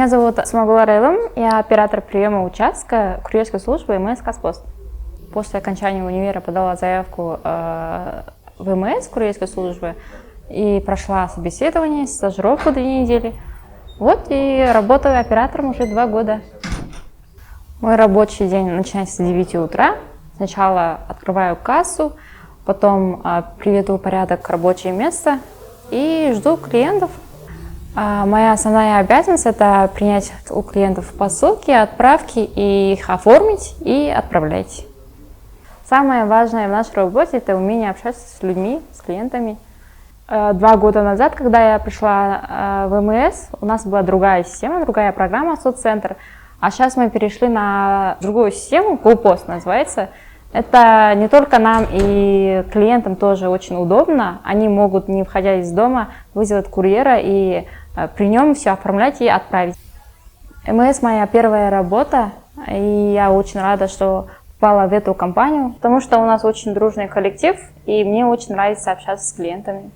Меня зовут Смогула Райлым, я оператор приема участка курьерской службы МС «Казпост». После окончания универа подала заявку в МС курьерской службы и прошла собеседование, стажировку 2 недели. Вот и работаю оператором уже 2 года. Мой рабочий день начинается с 9 утра. Сначала открываю кассу, потом приведу в порядок рабочее место и жду клиентов. Моя основная обязанность – это принять у клиентов посылки, отправки, и их оформить и отправлять. Самое важное в нашей работе – это умение общаться с людьми, с клиентами. 2 года назад, когда я пришла в МС, у нас была другая система, другая программа «Соццентр», а сейчас мы перешли на другую систему, GoPost называется. Это не только нам и клиентам тоже очень удобно. Они могут, не выходя из дома, вызвать курьера и при нем все оформлять и отправить. МС моя первая работа, и я очень рада, что попала в эту компанию, потому что у нас очень дружный коллектив, и мне очень нравится общаться с клиентами.